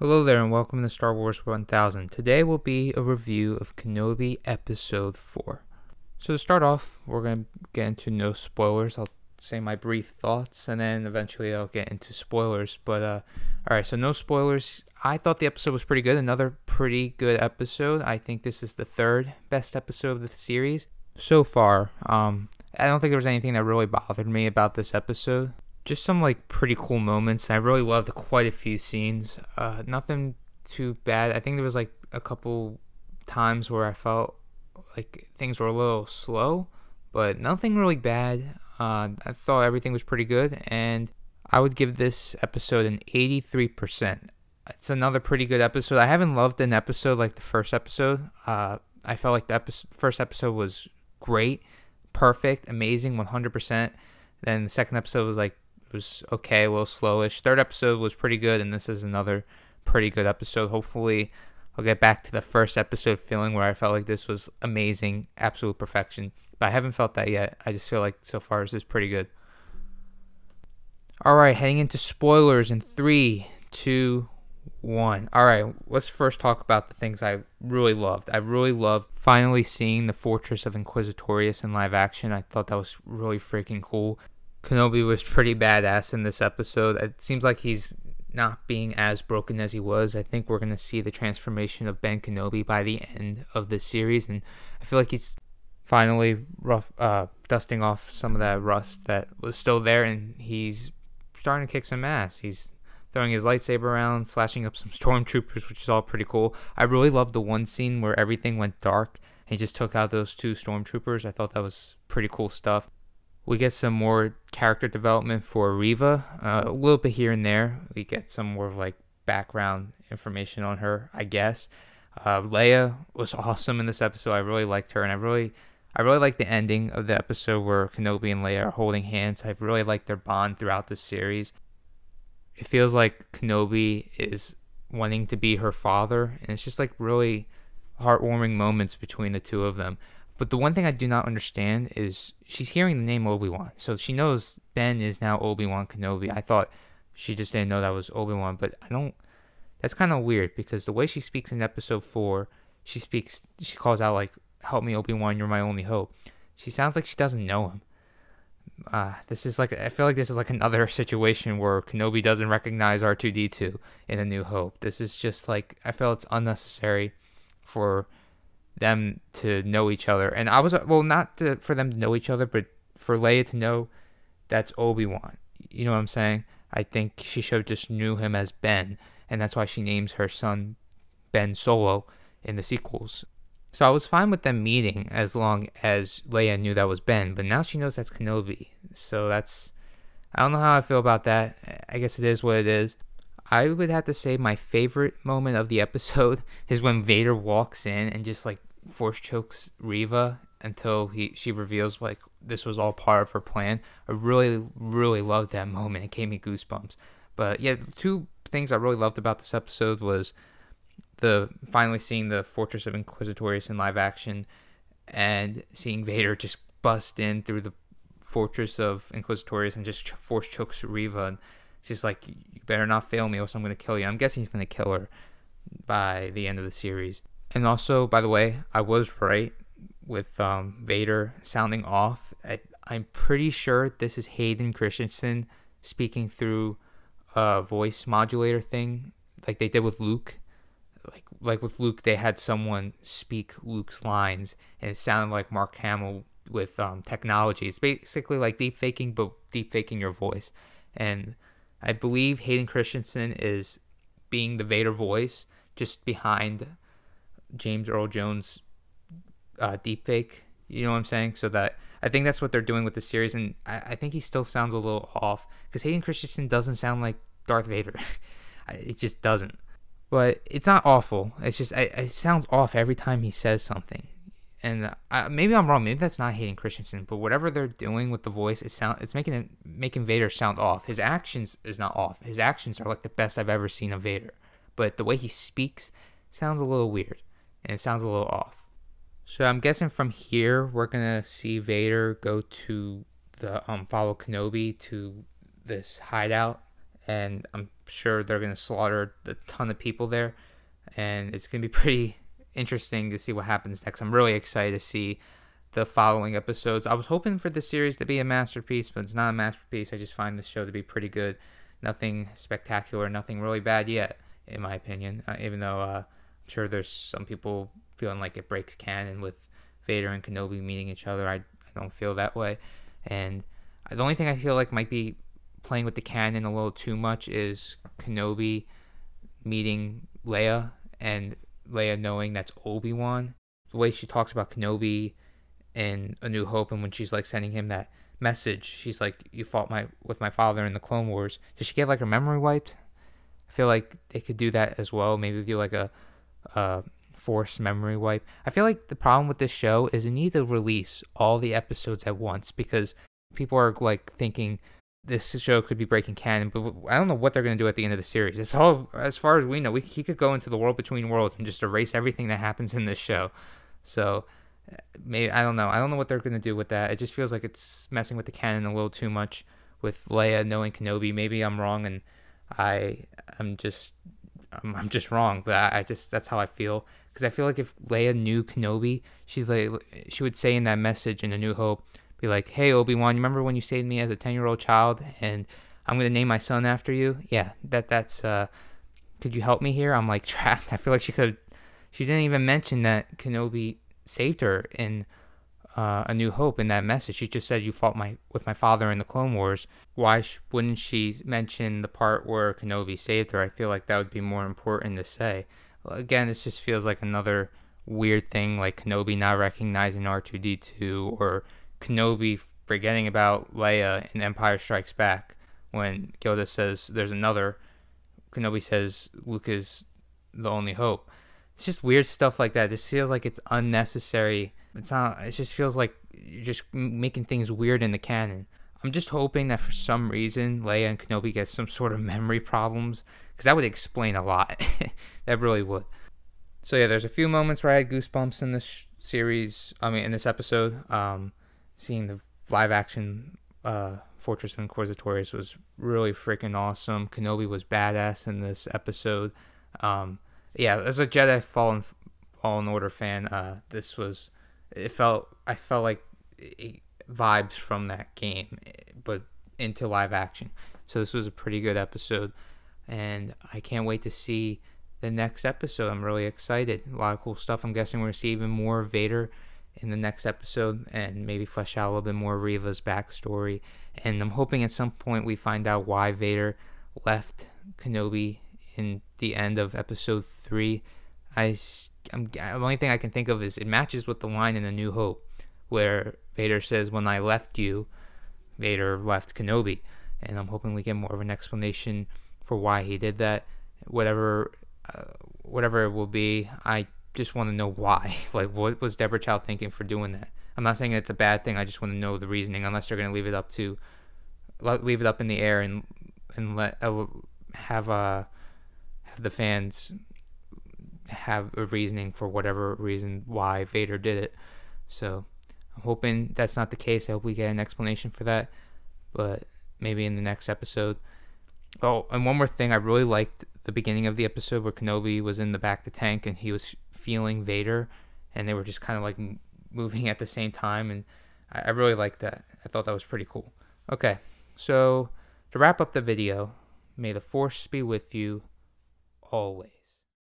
Hello there and welcome to Star Wars 1000. Today will be a review of Kenobi Episode 4. So to start off, we're going to get into no spoilers. I'll say my brief thoughts and then eventually I'll get into spoilers. But alright, so no spoilers. I thought the episode was pretty good. Another pretty good episode. I think this is the third best episode of the series so far. I don't think there was anything that really bothered me about this episode. Just some pretty cool moments. I really loved quite a few scenes. Nothing too bad. I think there was a couple times where I felt like things were a little slow, but nothing really bad. I thought everything was pretty good, and I would give this episode an 83%. It's another pretty good episode. I haven't loved an episode like the first episode. I felt like the first episode was great, perfect, amazing, 100%. Then the second episode was okay, a little slowish. Third episode was pretty good, and this is another pretty good episode. Hopefully, I'll get back to the first episode feeling where I felt like this was amazing, absolute perfection. But I haven't felt that yet. I just feel like so far this is pretty good. Alright, heading into spoilers in 3, 2, 1. Alright, let's first talk about the things I really loved. I really loved finally seeing the Fortress of Inquisitorius in live action. I thought that was really freaking cool. Kenobi was pretty badass in this episode. It seems like he's not being as broken as he was. I think we're going to see the transformation of Ben Kenobi by the end of this series, and I feel like he's finally dusting off some of that rust that was still there, and he's starting to kick some ass. He's throwing his lightsaber around, slashing up some stormtroopers, which is all pretty cool. I really loved the one scene where everything went dark, and he just took out those 2 stormtroopers. I thought that was pretty cool stuff. We get some more character development for Reva, a little bit here and there. We get some more background information on her, I guess. Leia was awesome in this episode. I really liked her, and I really liked the ending of the episode where Kenobi and Leia are holding hands. I really liked their bond throughout the series. It feels like Kenobi is wanting to be her father, and it's just really heartwarming moments between the two of them. But the one thing I do not understand is she's hearing the name Obi-Wan. So she knows Ben is now Obi-Wan Kenobi. I thought she just didn't know that was Obi-Wan, but that's kind of weird because the way she speaks in episode 4, she calls out help me Obi-Wan, you're my only hope. She sounds like she doesn't know him. This is I feel like this is another situation where Kenobi doesn't recognize R2-D2 in A New Hope. This is just I feel it's unnecessary for them to know each other, and I was for them to know each other, but for Leia to know that's Obi-Wan. You know what I'm saying? I think she should have just knew him as Ben, and that's why she names her son Ben Solo in the sequels. So I was fine with them meeting as long as Leia knew that was Ben, but now she knows that's Kenobi. So I don't know how I feel about that. I guess it is what it is. I would have to say my favorite moment of the episode is when Vader walks in and just force chokes Reva until she reveals this was all part of her plan. I really, really loved that moment. It gave me goosebumps. But yeah, the 2 things I really loved about this episode was finally seeing the Fortress of Inquisitorius in live action and seeing Vader just bust in through the Fortress of Inquisitorius and just force chokes Reva, and she's like, you better not fail me or else I'm going to kill you. I'm guessing he's going to kill her by the end of the series. And also, by the way, I was right with Vader sounding off. I'm pretty sure this is Hayden Christensen speaking through a voice modulator thing like they did with Luke. Like with Luke, they had someone speak Luke's lines, and it sounded like Mark Hamill with technology. It's basically like deep faking, but deep faking your voice. And I believe Hayden Christensen is being the Vader voice just behind James Earl Jones' deepfake. You know what I'm saying? So that I think that's what they're doing with the series, and I think he still sounds a little off because Hayden Christensen doesn't sound like Darth Vader. It just doesn't. But it's not awful. It's just it sounds off every time he says something. And maybe I'm wrong. Maybe that's not Hayden Christensen. But whatever they're doing with the voice, it's making Vader sound off. His actions is not off. His actions are the best I've ever seen of Vader. But the way he speaks sounds a little weird, and it sounds a little off. So I'm guessing from here we're gonna see Vader go to follow Kenobi to this hideout and I'm sure they're going to slaughter a ton of people there, and it's going to be pretty interesting to see what happens next. I'm really excited to see the following episodes. I was hoping for the series to be a masterpiece, but it's not a masterpiece. I just find the show to be pretty good. Nothing spectacular, nothing really bad yet, in my opinion, even though I'm sure there's some people feeling like it breaks canon with Vader and Kenobi meeting each other. I don't feel that way. And the only thing I feel like might be playing with the canon a little too much is Kenobi meeting Leia and Leia knowing that's Obi-Wan. The way she talks about Kenobi in A New Hope, and when she's like sending him that message, she's like, "You fought with my father in the Clone Wars." Did she get like her memory wiped? I feel like they could do that as well. Maybe do like a forced memory wipe. I feel like the problem with this show is they need to release all the episodes at once, because people are like thinking this show could be breaking canon, but I don't know what they're going to do at the end of the series. It's all, as far as we know, he could go into the world between worlds and just erase everything that happens in this show. So maybe, I don't know what they're going to do with that. It just feels like it's messing with the canon a little too much with Leia knowing Kenobi. Maybe I'm wrong, and I'm just wrong, but I just, that's how I feel. Because I feel like if Leia knew Kenobi, she would say in that message in A New Hope, be like, "Hey, Obi-Wan, you remember when you saved me as a 10-year-old child, and I'm going to name my son after you? Yeah, that's could you help me here? I'm like trapped." I feel like she didn't even mention that Kenobi saved her in A New Hope in that message. She just said, "You fought with my father in the Clone Wars." Why wouldn't she mention the part where Kenobi saved her? I feel like that would be more important to say. Again, it just feels like another weird thing, like Kenobi not recognizing R2-D2, or Kenobi forgetting about Leia in Empire Strikes Back when Yoda says there's another. Kenobi says Luke is the only hope. It's just weird stuff like that. It just feels like it's unnecessary. It just feels like you're just making things weird in the canon. I'm just hoping that for some reason Leia and Kenobi get some sort of memory problems, because that would explain a lot. That really would. So yeah, there's a few moments where I had goosebumps in this series. In this episode. Seeing the live action Fortress of Inquisitorius was really freaking awesome. Kenobi was badass in this episode. Yeah, as a Jedi Fallen Order fan, I felt like vibes from that game, but into live action. So this was a pretty good episode, and I can't wait to see the next episode. I'm really excited. A lot of cool stuff. I'm guessing we're going to see even more Vader in the next episode, and maybe flesh out a little bit more Reva's backstory. And I'm hoping at some point we find out why Vader left Kenobi in the end of episode 3. The only thing I can think of is it matches with the line in A New Hope where Vader says, "When I left you, Vader left Kenobi." And I'm hoping we get more of an explanation for why he did that. Whatever it will be, I just want to know why. Like, what was Deborah Chow thinking for doing that? I'm not saying it's a bad thing. I just want to know the reasoning. Unless they're going to leave it up in the air and have the fans have a reasoning for whatever reason why Vader did it. So I'm hoping that's not the case. I hope we get an explanation for that, but maybe in the next episode. Oh, and one more thing. I really liked the beginning of the episode where Kenobi was in the back of the tank and he was feeling Vader, and they were just kind of like moving at the same time, and I really liked that. I thought that was pretty cool. Okay, so to wrap up the video, may the Force be with you always.